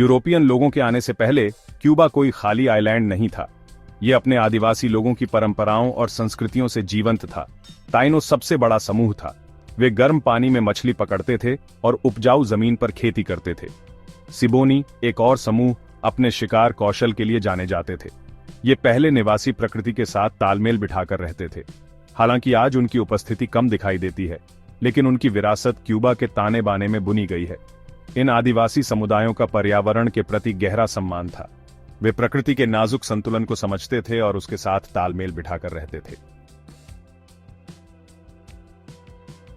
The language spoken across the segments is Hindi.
यूरोपियन लोगों के आने से पहले क्यूबा कोई खाली आइलैंड नहीं था। ये अपने आदिवासी लोगों की परंपराओं और संस्कृतियों से जीवंत था। ताइनो सबसे बड़ा समूह था। वे गर्म पानी में मछली पकड़ते थे और उपजाऊ जमीन पर खेती करते थे। सिबोनी, एक और समूह, अपने शिकार कौशल के लिए जाने जाते थे। ये पहले निवासी प्रकृति के साथ तालमेल बिठाकर रहते थे। हालांकि आज उनकी उपस्थिति कम दिखाई देती है, लेकिन उनकी विरासत क्यूबा के ताने बाने में बुनी गई है। इन आदिवासी समुदायों का पर्यावरण के प्रति गहरा सम्मान था। वे प्रकृति के नाजुक संतुलन को समझते थे और उसके साथ तालमेल बिठाकर रहते थे।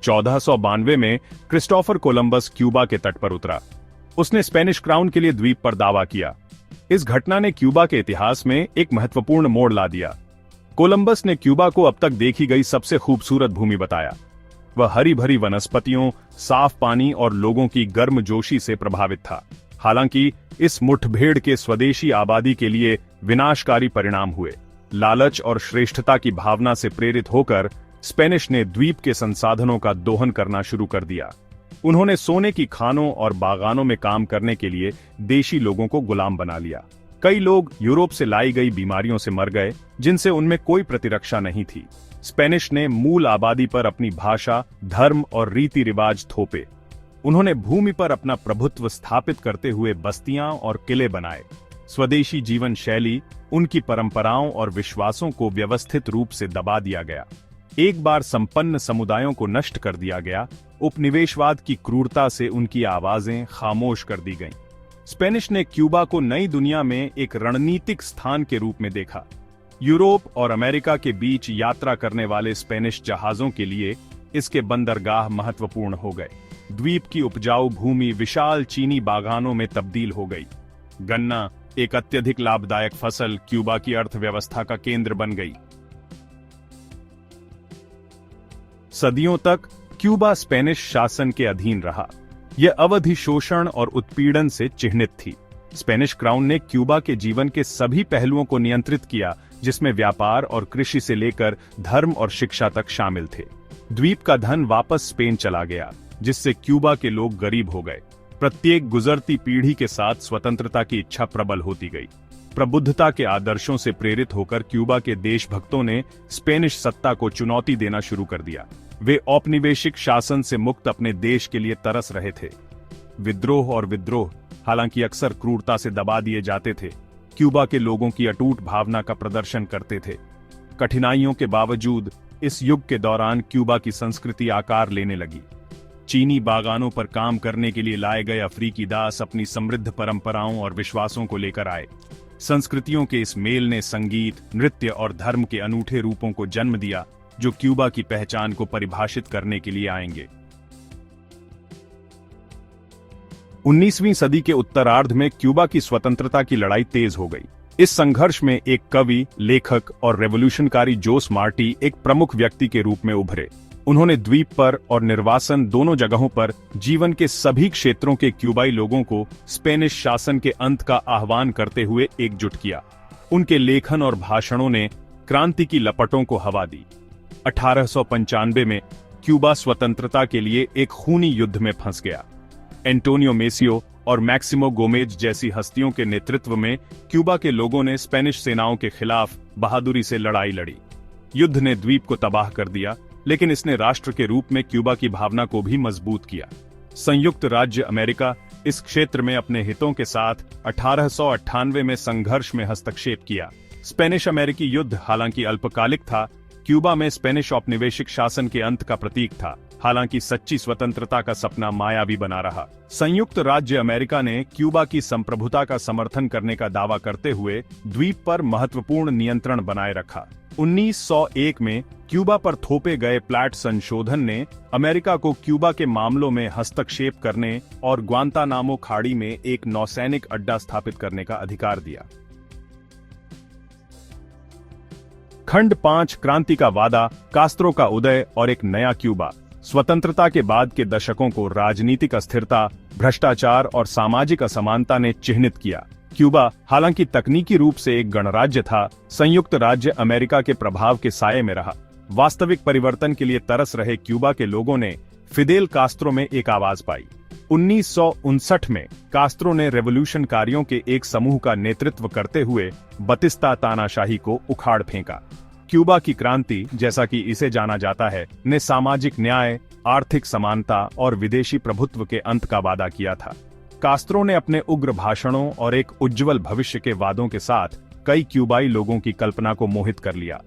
1492 में क्रिस्टोफर कोलंबस क्यूबा के तट पर उतरा। उसने स्पेनिश क्राउन के लिए द्वीप पर दावा किया। इस घटना ने क्यूबा के इतिहास में एक महत्वपूर्ण मोड़ ला दिया। कोलंबस ने क्यूबा को अब तक देखी गई सबसे खूबसूरत भूमि बताया। वह हरी भरी वनस्पतियों, साफ पानी और लोगों की गर्मजोशी से प्रभावित था। हालांकि इस मुठभेड़ के स्वदेशी आबादी के लिए विनाशकारी परिणाम हुए। लालच और श्रेष्ठता की भावना से प्रेरित होकर स्पेनिश ने द्वीप के संसाधनों का दोहन करना शुरू कर दिया। उन्होंने सोने की खानों और बागानों में काम करने के लिए देशी लोगों को गुलाम बना लिया। कई लोग यूरोप से लाई गई बीमारियों से मर गए, जिनसे उनमें कोई प्रतिरक्षा नहीं थी। स्पेनिश ने मूल आबादी पर अपनी भाषा, धर्म और रीति रिवाज थोपे। उन्होंने भूमि पर अपना प्रभुत्व स्थापित करते हुए बस्तियां और किले बनाए। स्वदेशी जीवन शैली, उनकी परंपराओं और विश्वासों को व्यवस्थित रूप से दबा दिया गया। एक बार संपन्न समुदायों को नष्ट कर दिया गया, उपनिवेशवाद की क्रूरता से उनकी आवाजें खामोश कर दी गईं। स्पेनिश ने क्यूबा को नई दुनिया में एक रणनीतिक स्थान के रूप में देखा। यूरोप और अमेरिका के बीच यात्रा करने वाले स्पेनिश जहाजों के लिए इसके बंदरगाह महत्वपूर्ण हो गए। द्वीप की उपजाऊ भूमि विशाल चीनी बागानों में तब्दील हो गई। गन्ना, एक अत्यधिक लाभदायक फसल, क्यूबा की अर्थव्यवस्था का केंद्र बन गई। सदियों तक क्यूबा स्पेनिश शासन के अधीन रहा। यह अवधि शोषण और उत्पीड़न से चिह्नित थी। स्पेनिश क्राउन ने क्यूबा के जीवन के सभी पहलुओं को नियंत्रित किया, जिसमें व्यापार और कृषि से लेकर धर्म और शिक्षा तक शामिल थे। द्वीप का धन वापस स्पेन चला गया, जिससे क्यूबा के लोग गरीब हो गए। प्रत्येक गुजरती पीढ़ी के साथ स्वतंत्रता की इच्छा प्रबल होती गई। प्रबुद्धता के आदर्शों से प्रेरित होकर क्यूबा के देशभक्तों ने स्पेनिश सत्ता को चुनौती देना शुरू कर दिया। वे औपनिवेशिक शासन से मुक्त अपने देश के लिए तरस रहे थे। विद्रोह, हालांकि अक्सर क्रूरता से दबा दिए जाते थे, क्यूबा के लोगों की अटूट भावना का प्रदर्शन करते थे। कठिनाइयों के बावजूद इस युग के दौरान क्यूबा की संस्कृति आकार लेने लगी। चीनी बागानों पर काम करने के लिए लाए गए अफ्रीकी दास अपनी समृद्ध परंपराओं और विश्वासों को लेकर आए। संस्कृतियों के इस मेल ने संगीत, नृत्य और धर्म के अनूठे रूपों को जन्म दिया, जो क्यूबा की पहचान को परिभाषित करने के लिए आएंगे। 19वीं सदी के उत्तरार्ध में क्यूबा की स्वतंत्रता की लड़ाई तेज हो गई। इस संघर्ष में एक कवि, लेखक और रेवोल्यूशनकारी जोस मार्टी एक प्रमुख व्यक्ति के रूप में उभरे। उन्होंने द्वीप पर और निर्वासन दोनों जगहों पर जीवन के सभी क्षेत्रों के क्यूबाई लोगों को स्पेनिश शासन के अंत का आह्वान करते हुए एकजुट किया। उनके लेखन और भाषणों ने क्रांति की लपटों को हवा दी। 1895 में क्यूबा स्वतंत्रता के लिए एक खूनी युद्ध में फंस गया। एंटोनियो मेसियो और मैक्सिमो गोमेज जैसी हस्तियों के नेतृत्व में क्यूबा के लोगों ने स्पेनिश सेनाओं के खिलाफ बहादुरी से लड़ाई लड़ी। युद्ध ने द्वीप को तबाह कर दिया, लेकिन इसने राष्ट्र के रूप में क्यूबा की भावना को भी मजबूत किया। संयुक्त राज्य अमेरिका इस क्षेत्र में अपने हितों के साथ 1898 में संघर्ष में हस्तक्षेप किया। स्पेनिश अमेरिकी युद्ध हालांकि अल्पकालिक था, क्यूबा में स्पेनिश औपनिवेशिक शासन के अंत का प्रतीक था। हालांकि सच्ची स्वतंत्रता का सपना मायावी बना रहा। संयुक्त राज्य अमेरिका ने क्यूबा की संप्रभुता का समर्थन करने का दावा करते हुए द्वीप पर महत्वपूर्ण नियंत्रण बनाए रखा। 1901 में क्यूबा पर थोपे गए प्लाट संशोधन ने अमेरिका को क्यूबा के मामलों में हस्तक्षेप करने और ग्वांतानामो खाड़ी में एक नौसैनिक अड्डा स्थापित करने का अधिकार दिया। खंड 5 क्रांति का वादा, कास्त्रो का उदय और एक नया क्यूबा। स्वतंत्रता के बाद के दशकों को राजनीतिक अस्थिरता, भ्रष्टाचार और सामाजिक असमानता ने चिह्नित किया। क्यूबा हालांकि तकनीकी रूप से एक गणराज्य था, संयुक्त राज्य अमेरिका के प्रभाव के साये में रहा। वास्तविक परिवर्तन के लिए तरस रहे क्यूबा के लोगों ने फिदेल कास्त्रो में एक आवाज पाई। 1959 में कास्त्रो ने रेवोल्यूशनकारियों के एक समूह का नेतृत्व करते हुए बतिस्ता तानाशाही को उखाड़ फेंका। क्यूबा की क्रांति, जैसा कि इसे जाना जाता है, ने सामाजिक न्याय, आर्थिक समानता और विदेशी प्रभुत्व के अंत का वादा किया था। कास्त्रो ने अपने उग्र भाषणों और एक उज्जवल भविष्य के वादों के साथ कई क्यूबाई लोगों की कल्पना को मोहित कर लिया।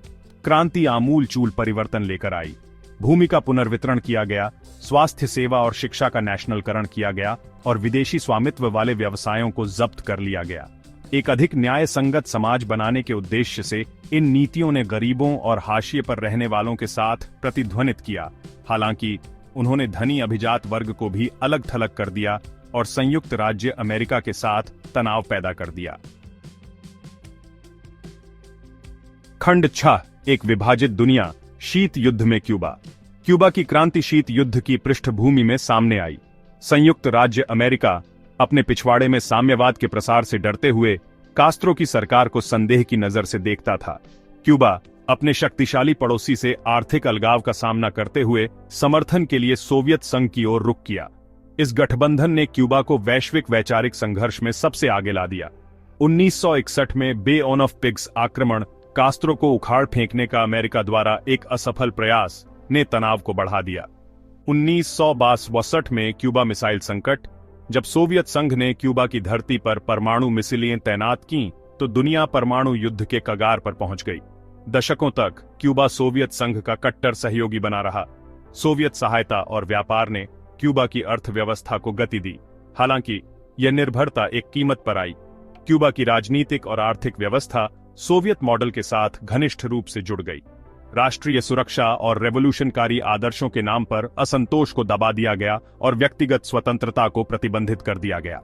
क्रांति आमूल-चूल परिवर्तन लेकर आई। भूमि का पुनर्वितरण किया गया, स्वास्थ्य सेवा और शिक्षा का नेशनलकरण किया गया और विदेशी स्वामित्व वाले व्यवसायों को जब्त कर लिया गया। एक अधिक न्याय संगत समाज बनाने के उद्देश्य से इन नीतियों ने गरीबों और हाशिए पर रहने वालों के साथ प्रतिध्वनित किया। हालांकि उन्होंने धनी अभिजात वर्ग को भी अलग थलग कर दिया और संयुक्त राज्य अमेरिका के साथ तनाव पैदा कर दिया। खंड 6, एक विभाजित दुनिया, शीत युद्ध में क्यूबा। क्यूबा की क्रांति शीत युद्ध की पृष्ठभूमि में सामने आई। संयुक्त राज्य अमेरिका अपने पिछवाड़े में साम्यवाद के प्रसार से डरते हुए कास्त्रो की सरकार को संदेह की नजर से देखता था। क्यूबा अपने शक्तिशाली पड़ोसी से आर्थिक अलगाव का सामना करते हुए समर्थन के लिए सोवियत संघ की ओर रुख किया। इस गठबंधन ने क्यूबा को वैश्विक वैचारिक संघर्ष में सबसे आगे ला दिया। 1961 में बे ऑफ पिग्स आक्रमण, कास्त्रो को उखाड़ फेंकने का अमेरिका द्वारा एक असफल प्रयास, ने तनाव को बढ़ा दिया। 1962 में क्यूबा मिसाइल संकट, जब सोवियत संघ ने क्यूबा की धरती पर परमाणु मिसाइलें तैनात कीं, तो दुनिया परमाणु युद्ध के कगार पर पहुंच गई। दशकों तक क्यूबा सोवियत संघ का कट्टर सहयोगी बना रहा। सोवियत सहायता और व्यापार ने क्यूबा की अर्थव्यवस्था को गति दी। हालांकि यह निर्भरता एक कीमत पर आई। क्यूबा की राजनीतिक और आर्थिक व्यवस्था सोवियत मॉडल के साथ घनिष्ठ रूप से जुड़ गई। राष्ट्रीय सुरक्षा और रेवोल्यूशनकारी आदर्शों के नाम पर असंतोष को दबा दिया गया और व्यक्तिगत स्वतंत्रता को प्रतिबंधित कर दिया गया।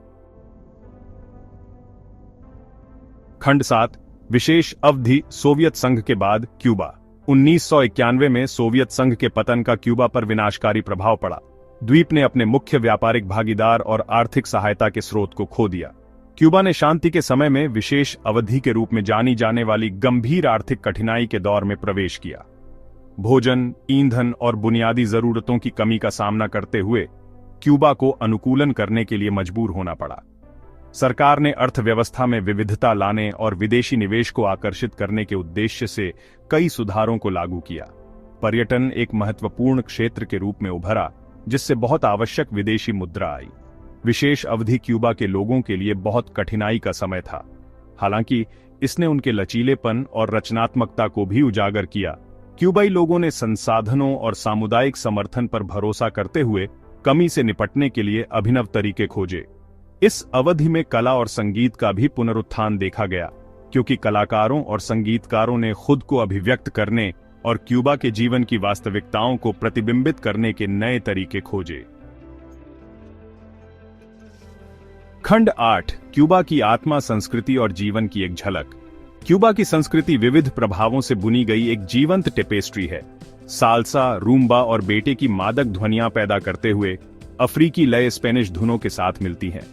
खंड 7, विशेष अवधि, सोवियत संघ के बाद क्यूबा। 1991 में सोवियत संघ के पतन का क्यूबा पर विनाशकारी प्रभाव पड़ा। द्वीप ने अपने मुख्य व्यापारिक भागीदार और आर्थिक सहायता के स्रोत को खो दिया। क्यूबा ने शांति के समय में विशेष अवधि के रूप में जानी जाने वाली गंभीर आर्थिक कठिनाई के दौर में प्रवेश किया। भोजन, ईंधन और बुनियादी जरूरतों की कमी का सामना करते हुए क्यूबा को अनुकूलन करने के लिए मजबूर होना पड़ा। सरकार ने अर्थव्यवस्था में विविधता लाने और विदेशी निवेश को आकर्षित करने के उद्देश्य से कई सुधारों को लागू किया। पर्यटन एक महत्वपूर्ण क्षेत्र के रूप में उभरा, जिससे बहुत आवश्यक विदेशी मुद्रा आई। विशेष अवधि क्यूबा के लोगों के लिए बहुत कठिनाई का समय था। हालांकि इसने उनके लचीलेपन और रचनात्मकता को भी उजागर किया। क्यूबाई लोगों ने संसाधनों और सामुदायिक समर्थन पर भरोसा करते हुए कमी से निपटने के लिए अभिनव तरीके खोजे। इस अवधि में कला और संगीत का भी पुनरुत्थान देखा गया, क्योंकि कलाकारों और संगीतकारों ने खुद को अभिव्यक्त करने और क्यूबा के जीवन की वास्तविकताओं को प्रतिबिंबित करने के नए तरीके खोजे। खंड 8, क्यूबा की आत्मा, संस्कृति और जीवन की एक झलक। क्यूबा की संस्कृति विविध प्रभावों से बुनी गई एक जीवंत टेपेस्ट्री है। साल्सा, रूम्बा और बेटे की मादक ध्वनियां पैदा करते हुए अफ्रीकी लय स्पेनिश धुनों के साथ मिलती हैं।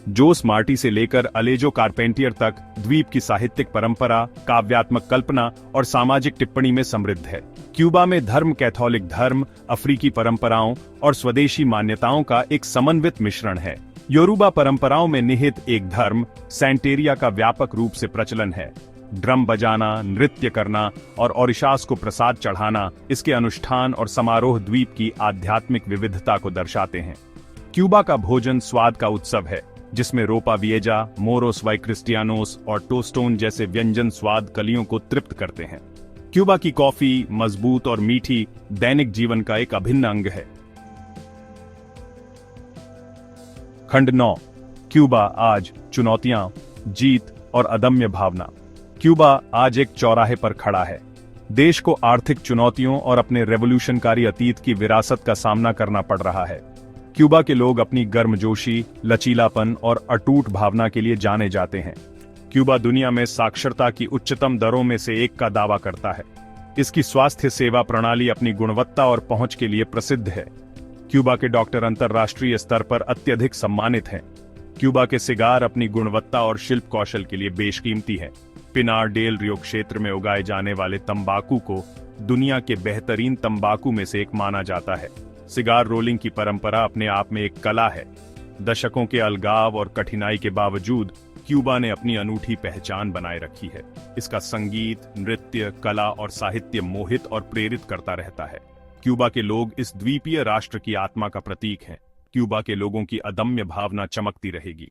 जोस मार्टी से लेकर अलेजो कारपेंटियर तक द्वीप की साहित्यिक परंपरा, काव्यात्मक कल्पना और सामाजिक टिप्पणी में समृद्ध है। क्यूबा में धर्म कैथोलिक धर्म, अफ्रीकी परंपराओं और स्वदेशी मान्यताओं का एक समन्वित मिश्रण है। योरूबा परंपराओं में निहित एक धर्म, सैंटेरिया का व्यापक रूप से प्रचलन है। ड्रम बजाना, नृत्य करना और ओरिशास को प्रसाद चढ़ाना इसके अनुष्ठान और समारोह द्वीप की आध्यात्मिक विविधता को दर्शाते हैं। क्यूबा का भोजन स्वाद का उत्सव है, जिसमें रोपा विएजा, मोरोस वाई क्रिस्टियानोस और टोस्टोन जैसे व्यंजन स्वाद कलियों को तृप्त करते हैं। क्यूबा की कॉफी मजबूत और मीठी दैनिक जीवन का एक अभिन्न अंग है। खंड 9, क्यूबा आज, चुनौतियां, जीत और अदम्य भावना। क्यूबा आज एक चौराहे पर खड़ा है। देश को आर्थिक चुनौतियों और अपने रेवोल्यूशनकारी अतीत की विरासत का सामना करना पड़ रहा है। क्यूबा के लोग अपनी गर्मजोशी, लचीलापन और अटूट भावना के लिए जाने जाते हैं। क्यूबा दुनिया में साक्षरता की उच्चतम दरों में से एक का दावा करता है। इसकी स्वास्थ्य सेवा प्रणाली अपनी गुणवत्ता और पहुंच के लिए प्रसिद्ध है। क्यूबा के डॉक्टर अंतर्राष्ट्रीय स्तर पर अत्यधिक सम्मानित हैं। क्यूबा के सिगार अपनी गुणवत्ता और शिल्प कौशल के लिए बेशकीमती हैं। पिनार डेल रियो क्षेत्र में उगाए जाने वाले तंबाकू को दुनिया के बेहतरीन तंबाकू में से एक माना जाता है। सिगार रोलिंग की परंपरा अपने आप में एक कला है। दशकों के अलगाव और कठिनाई के बावजूद क्यूबा ने अपनी अनूठी पहचान बनाए रखी है। इसका संगीत, नृत्य, कला और साहित्य मोहित और प्रेरित करता रहता है। क्यूबा के लोग इस द्वीपीय राष्ट्र की आत्मा का प्रतीक हैं। क्यूबा के लोगों की अदम्य भावना चमकती रहेगी।